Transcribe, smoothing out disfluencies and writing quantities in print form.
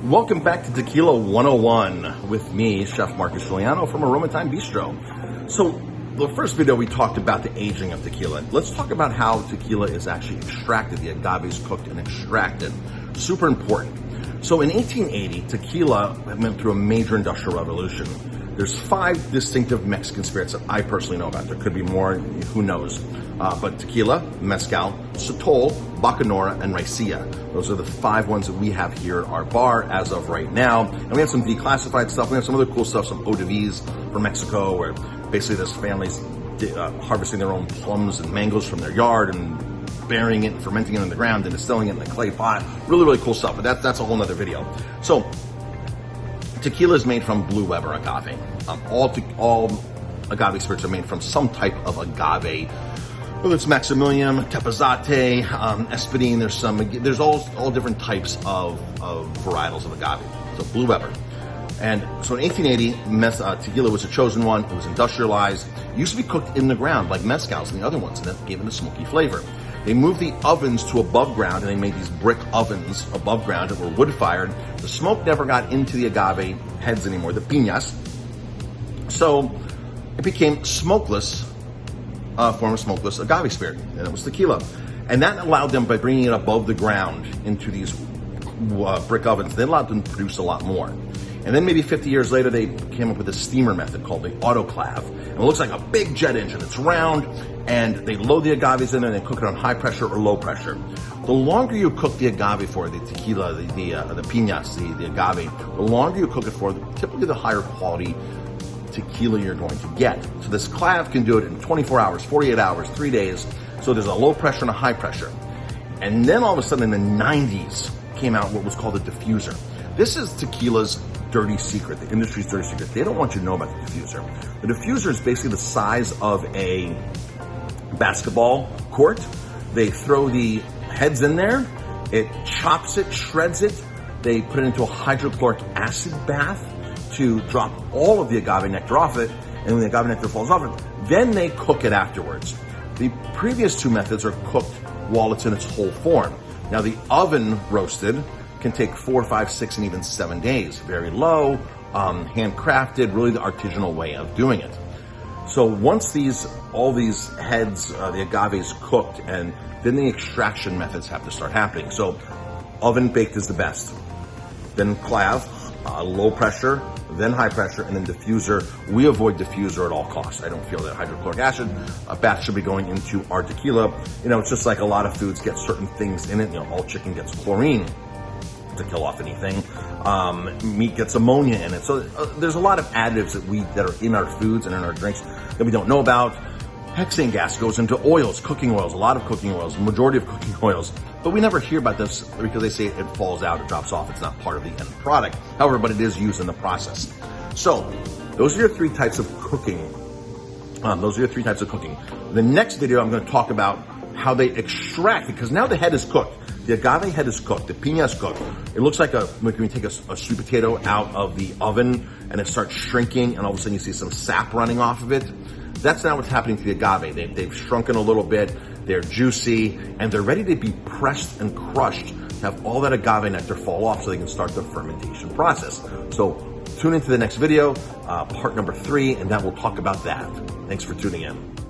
Welcome back to Tequila 101 with me, Chef Marcus Giuliano from Aroma Time Bistro. So the first video we talked about the aging of tequila. Let's talk about how tequila is actually extracted. The agave is cooked and extracted. Super important. So in 1880, tequila went through a major industrial revolution. There's 5 distinctive Mexican spirits that I personally know about. There could be more, who knows. But tequila, mezcal, sotol, bacanora, and raicilla. Those are the 5 ones that we have here at our bar as of right now. And we have some declassified stuff. We have some other cool stuff, some eau de vis from Mexico, where basically this family's harvesting their own plums and mangoes from their yard and burying it, and fermenting it in the ground, and distilling it in a clay pot. Really, really cool stuff, but that's a whole nother video. So, tequila is made from Blue Weber agave. All agave spirits are made from some type of agave, whether it's Maximilian, Tepezate, Espadín. There's all different types of varietals of agave. So Blue Weber. And so in 1880, tequila was a chosen one. It was industrialized. It used to be cooked in the ground like mezcals and the other ones, and that gave it a smoky flavor. They moved the ovens to above ground, and they made these brick ovens above ground that were wood-fired. The smoke never got into the agave heads anymore, the piñas. So it became smokeless, form of smokeless agave spirit, and it was tequila. And that allowed them, by bringing it above the ground into these brick ovens, they allowed them to produce a lot more. And then maybe 50 years later, they came up with a steamer method called the autoclave. And it looks like a big jet engine. It's round, and they load the agaves in and they cook it on high pressure or low pressure. The longer you cook the agave for, the tequila, the piñas, the agave, the longer you cook it for, typically the higher quality tequila you're going to get. So this clave can do it in 24 hours, 48 hours, 3 days. So there's a low pressure and a high pressure. And then all of a sudden in the 90s came out what was called a diffuser. This is tequila's dirty secret, the industry's dirty secret. They don't want you to know about the diffuser. The diffuser is basically the size of a basketball court. They throw the heads in there, it chops it, shreds it. They put it into a hydrochloric acid bath to drop all of the agave nectar off it, and when the agave nectar falls off it, then they cook it afterwards. The previous 2 methods are cooked while it's in its whole form. Now the oven roasted can take 4, 5, 6, and even 7 days. Very low, handcrafted, really the artisanal way of doing it. So once all these heads, the agave is cooked, and then the extraction methods have to start happening. So oven baked is the best. Then clave, low pressure, then high pressure, and then diffuser. We avoid diffuser at all costs. I don't feel that hydrochloric acid bath should be going into our tequila. It's just like a lot of foods get certain things in it. All chicken gets chlorine to kill off anything. Meat gets ammonia in it. So there's a lot of additives that are in our foods and in our drinks that we don't know about. Hexane gas goes into oils, cooking oils, a lot of cooking oils, the majority of cooking oils. But we never hear about this because they say it falls out, it drops off, it's not part of the end product. However, but it is used in the process. So those are your 3 types of cooking. The next video, I'm going to talk about how they extract, because now the head is cooked. The agave head is cooked. The piña is cooked. It looks like when you take a sweet potato out of the oven and it starts shrinking, and all of a sudden you see some sap running off of it. That's not what's happening to the agave. They've shrunken a little bit. They're juicy, and they're ready to be pressed and crushed to have all that agave nectar fall off so they can start the fermentation process. So tune into the next video, part number 3, and then we'll talk about that. Thanks for tuning in.